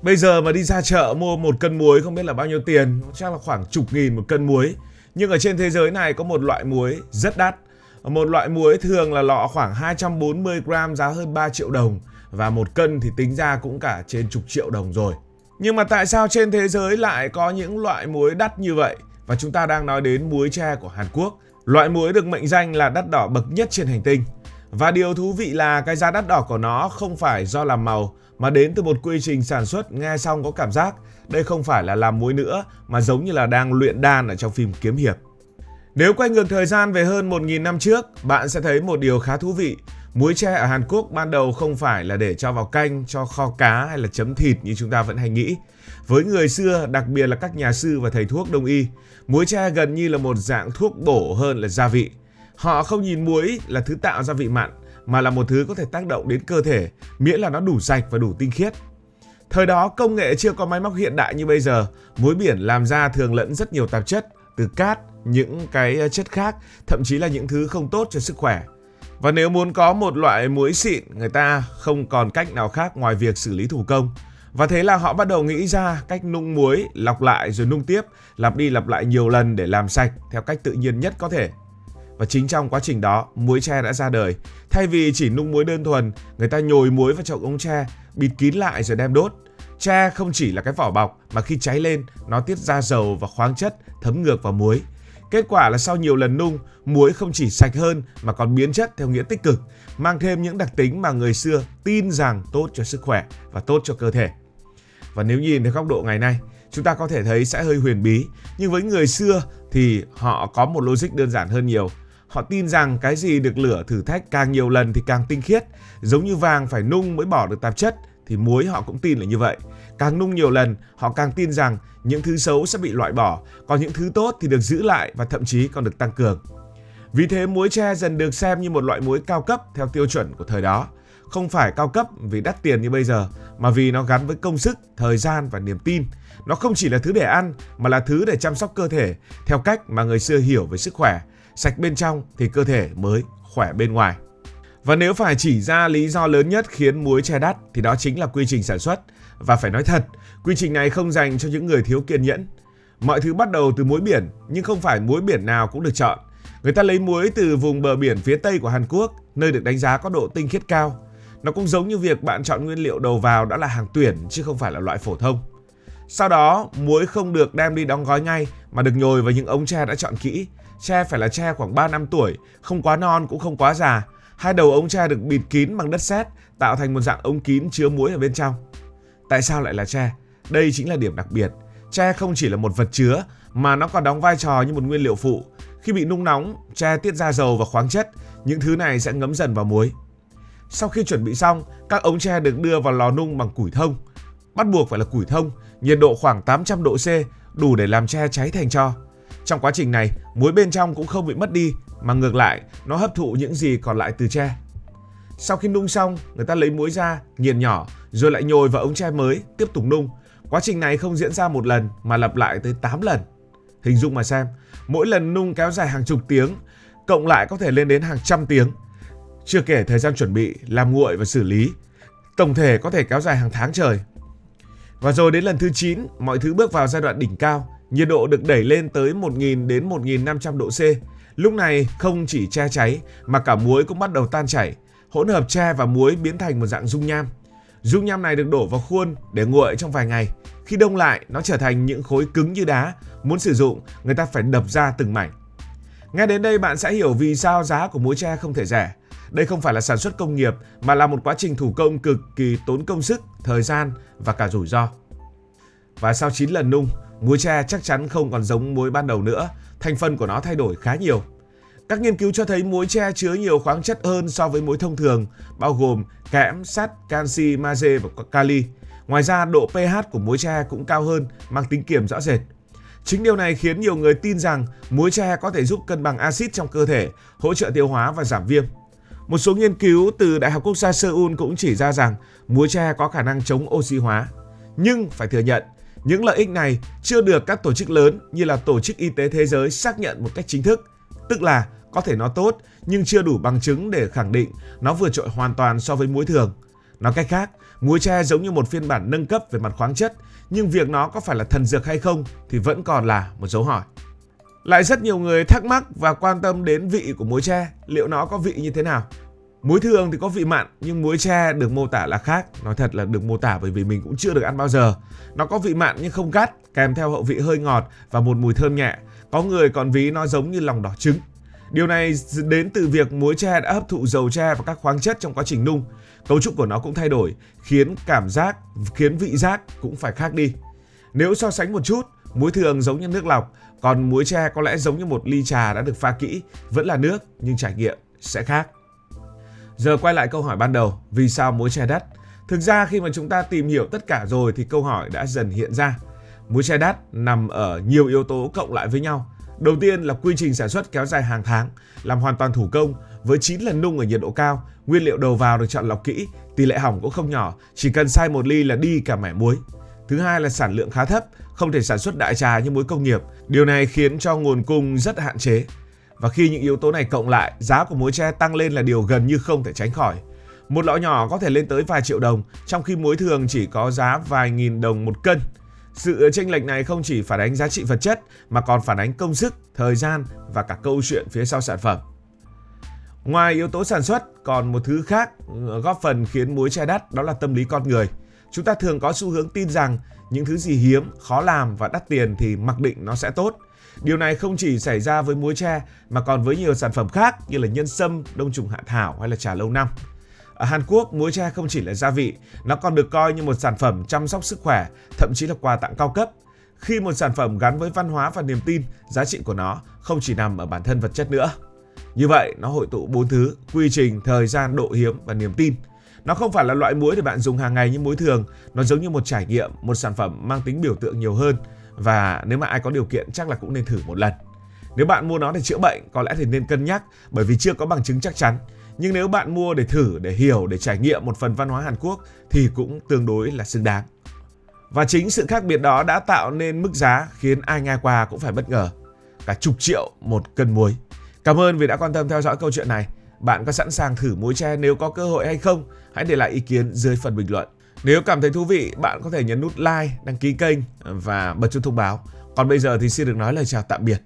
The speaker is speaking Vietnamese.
Bây giờ mà đi ra chợ mua một cân muối không biết là bao nhiêu tiền, chắc là khoảng chục nghìn một cân muối. Nhưng ở trên thế giới này có một loại muối rất đắt. Một loại muối thường là lọ khoảng 240 gram giá hơn 3 triệu đồng. Và một cân thì tính ra cũng cả trên chục triệu đồng rồi. Nhưng mà tại sao trên thế giới lại có những loại muối đắt như vậy? Và chúng ta đang nói đến muối tre của Hàn Quốc. Loại muối được mệnh danh là đắt đỏ bậc nhất trên hành tinh. Và điều thú vị là cái giá đắt đỏ của nó không phải do làm màu mà đến từ một quy trình sản xuất nghe xong có cảm giác đây không phải là làm muối nữa mà giống như là đang luyện đan ở trong phim kiếm hiệp. Nếu quay ngược thời gian về hơn 1.000 năm trước, bạn sẽ thấy một điều khá thú vị. Muối tre ở Hàn Quốc ban đầu không phải là để cho vào canh, cho kho cá hay là chấm thịt như chúng ta vẫn hay nghĩ. Với người xưa, đặc biệt là các nhà sư và thầy thuốc đông y, muối tre gần như là một dạng thuốc bổ hơn là gia vị. Họ không nhìn muối là thứ tạo ra vị mặn, mà là một thứ có thể tác động đến cơ thể, miễn là nó đủ sạch và đủ tinh khiết. Thời đó công nghệ chưa có máy móc hiện đại như bây giờ, muối biển làm ra thường lẫn rất nhiều tạp chất, từ cát, những cái chất khác, thậm chí là những thứ không tốt cho sức khỏe. Và nếu muốn có một loại muối xịn, người ta không còn cách nào khác ngoài việc xử lý thủ công. Và thế là họ bắt đầu nghĩ ra cách nung muối, lọc lại rồi nung tiếp, lặp đi lặp lại nhiều lần để làm sạch theo cách tự nhiên nhất có thể. Và chính trong quá trình đó, muối tre đã ra đời. Thay vì chỉ nung muối đơn thuần, người ta nhồi muối vào chậu ống tre, bịt kín lại rồi đem đốt. Tre không chỉ là cái vỏ bọc mà khi cháy lên, nó tiết ra dầu và khoáng chất thấm ngược vào muối. Kết quả là sau nhiều lần nung, muối không chỉ sạch hơn mà còn biến chất theo nghĩa tích cực, mang thêm những đặc tính mà người xưa tin rằng tốt cho sức khỏe và tốt cho cơ thể. Và nếu nhìn theo góc độ ngày nay, chúng ta có thể thấy sẽ hơi huyền bí, nhưng với người xưa thì họ có một logic đơn giản hơn nhiều. Họ tin rằng cái gì được lửa thử thách càng nhiều lần thì càng tinh khiết, giống như vàng phải nung mới bỏ được tạp chất thì muối họ cũng tin là như vậy. Càng nung nhiều lần, họ càng tin rằng những thứ xấu sẽ bị loại bỏ, còn những thứ tốt thì được giữ lại và thậm chí còn được tăng cường. Vì thế muối tre dần được xem như một loại muối cao cấp theo tiêu chuẩn của thời đó. Không phải cao cấp vì đắt tiền như bây giờ, mà vì nó gắn với công sức, thời gian và niềm tin. Nó không chỉ là thứ để ăn, mà là thứ để chăm sóc cơ thể theo cách mà người xưa hiểu về sức khỏe. Sạch bên trong thì cơ thể mới khỏe bên ngoài. Và nếu phải chỉ ra lý do lớn nhất khiến muối tre đắt thì đó chính là quy trình sản xuất. Và phải nói thật, quy trình này không dành cho những người thiếu kiên nhẫn. Mọi thứ bắt đầu từ muối biển, nhưng không phải muối biển nào cũng được chọn. Người ta lấy muối từ vùng bờ biển phía Tây của Hàn Quốc, nơi được đánh giá có độ tinh khiết cao. Nó cũng giống như việc bạn chọn nguyên liệu đầu vào đã là hàng tuyển chứ không phải là loại phổ thông. Sau đó, muối không được đem đi đóng gói ngay mà được nhồi vào những ống tre đã chọn kỹ. Tre phải là tre khoảng 3 năm tuổi, không quá non cũng không quá già. Hai đầu ống tre được bịt kín bằng đất sét, tạo thành một dạng ống kín chứa muối ở bên trong. Tại sao lại là tre? Đây chính là điểm đặc biệt. Tre không chỉ là một vật chứa mà nó còn đóng vai trò như một nguyên liệu phụ. Khi bị nung nóng, tre tiết ra dầu và khoáng chất, những thứ này sẽ ngấm dần vào muối. Sau khi chuẩn bị xong, các ống tre được đưa vào lò nung bằng củi thông. Bắt buộc phải là củi thông, nhiệt độ khoảng 800 độ C, đủ để làm tre cháy thành tro. Trong quá trình này, muối bên trong cũng không bị mất đi, mà ngược lại, nó hấp thụ những gì còn lại từ tre. Sau khi nung xong, người ta lấy muối ra, nghiền nhỏ, rồi lại nhồi vào ống tre mới, tiếp tục nung. Quá trình này không diễn ra một lần, mà lặp lại tới 8 lần. Hình dung mà xem, mỗi lần nung kéo dài hàng chục tiếng, cộng lại có thể lên đến hàng trăm tiếng. Chưa kể thời gian chuẩn bị, làm nguội và xử lý. Tổng thể có thể kéo dài hàng tháng trời. Và rồi đến lần thứ 9, mọi thứ bước vào giai đoạn đỉnh cao. Nhiệt độ được đẩy lên tới 1.000 đến 1.500 độ C. Lúc này không chỉ tre cháy mà cả muối cũng bắt đầu tan chảy. Hỗn hợp tre và muối biến thành một dạng dung nham. Dung nham này được đổ vào khuôn để nguội trong vài ngày. Khi đông lại, nó trở thành những khối cứng như đá. Muốn sử dụng, người ta phải đập ra từng mảnh. Nghe đến đây bạn sẽ hiểu vì sao giá của muối tre không thể rẻ. Đây không phải là sản xuất công nghiệp mà là một quá trình thủ công cực kỳ tốn công sức, thời gian và cả rủi ro. Và sau 9 lần nung, muối tre chắc chắn không còn giống muối ban đầu nữa, thành phần của nó thay đổi khá nhiều. Các nghiên cứu cho thấy muối tre chứa nhiều khoáng chất hơn so với muối thông thường, bao gồm kẽm, sắt, canxi, magie và kali. Ngoài ra, độ pH của muối tre cũng cao hơn, mang tính kiềm rõ rệt. Chính điều này khiến nhiều người tin rằng muối tre có thể giúp cân bằng axit trong cơ thể, hỗ trợ tiêu hóa và giảm viêm. Một số nghiên cứu từ Đại học Quốc gia Seoul cũng chỉ ra rằng muối tre có khả năng chống oxy hóa. Nhưng phải thừa nhận, những lợi ích này chưa được các tổ chức lớn như là Tổ chức Y tế Thế giới xác nhận một cách chính thức. Tức là có thể nó tốt nhưng chưa đủ bằng chứng để khẳng định nó vượt trội hoàn toàn so với muối thường. Nói cách khác, muối tre giống như một phiên bản nâng cấp về mặt khoáng chất, nhưng việc nó có phải là thần dược hay không thì vẫn còn là một dấu hỏi. Lại rất nhiều người thắc mắc và quan tâm đến vị của muối tre, liệu nó có vị như thế nào? Muối thường thì có vị mặn, nhưng muối tre được mô tả là khác. Nói thật là được mô tả bởi vì mình cũng chưa được ăn bao giờ. Nó có vị mặn nhưng không gắt, kèm theo hậu vị hơi ngọt và một mùi thơm nhẹ. Có người còn ví nó giống như lòng đỏ trứng. Điều này đến từ việc muối tre đã hấp thụ dầu tre và các khoáng chất trong quá trình nung. Cấu trúc của nó cũng thay đổi, khiến vị giác cũng phải khác đi. Nếu so sánh một chút, muối thường giống như nước lọc, còn muối tre có lẽ giống như một ly trà đã được pha kỹ, vẫn là nước nhưng trải nghiệm sẽ khác. Giờ quay lại câu hỏi ban đầu, vì sao muối tre đắt? Thực ra khi mà chúng ta tìm hiểu tất cả rồi thì câu hỏi đã dần hiện ra. Muối tre đắt nằm ở nhiều yếu tố cộng lại với nhau. Đầu tiên là quy trình sản xuất kéo dài hàng tháng, làm hoàn toàn thủ công với 9 lần nung ở nhiệt độ cao, nguyên liệu đầu vào được chọn lọc kỹ, tỷ lệ hỏng cũng không nhỏ, chỉ cần sai một ly là đi cả mẻ muối. Thứ hai là sản lượng khá thấp, không thể sản xuất đại trà như muối công nghiệp. Điều này khiến cho nguồn cung rất hạn chế. Và khi những yếu tố này cộng lại, giá của muối tre tăng lên là điều gần như không thể tránh khỏi. Một lọ nhỏ có thể lên tới vài triệu đồng, trong khi muối thường chỉ có giá vài nghìn đồng một cân. Sự chênh lệch này không chỉ phản ánh giá trị vật chất mà còn phản ánh công sức, thời gian và cả câu chuyện phía sau sản phẩm. Ngoài yếu tố sản xuất, còn một thứ khác góp phần khiến muối tre đắt, đó là tâm lý con người. Chúng ta thường có xu hướng tin rằng những thứ gì hiếm, khó làm và đắt tiền thì mặc định nó sẽ tốt. Điều này không chỉ xảy ra với muối tre mà còn với nhiều sản phẩm khác như là nhân sâm, đông trùng hạ thảo hay là trà lâu năm. Ở Hàn Quốc, muối tre không chỉ là gia vị, nó còn được coi như một sản phẩm chăm sóc sức khỏe, thậm chí là quà tặng cao cấp. Khi một sản phẩm gắn với văn hóa và niềm tin, giá trị của nó không chỉ nằm ở bản thân vật chất nữa. Như vậy, nó hội tụ 4 thứ: quy trình, thời gian, độ hiếm và niềm tin. Nó không phải là loại muối để bạn dùng hàng ngày như muối thường, nó giống như một trải nghiệm, một sản phẩm mang tính biểu tượng nhiều hơn. Và nếu mà ai có điều kiện chắc là cũng nên thử một lần. Nếu bạn mua nó để chữa bệnh, có lẽ thì nên cân nhắc bởi vì chưa có bằng chứng chắc chắn. Nhưng nếu bạn mua để thử, để hiểu, để trải nghiệm một phần văn hóa Hàn Quốc thì cũng tương đối là xứng đáng. Và chính sự khác biệt đó đã tạo nên mức giá khiến ai nghe qua cũng phải bất ngờ. Cả chục triệu một cân muối. Cảm ơn vì đã quan tâm theo dõi câu chuyện này. Bạn có sẵn sàng thử muối tre nếu có cơ hội hay không? Hãy để lại ý kiến dưới phần bình luận. Nếu cảm thấy thú vị, bạn có thể nhấn nút like, đăng ký kênh và bật chuông thông báo. Còn bây giờ thì xin được nói lời chào tạm biệt.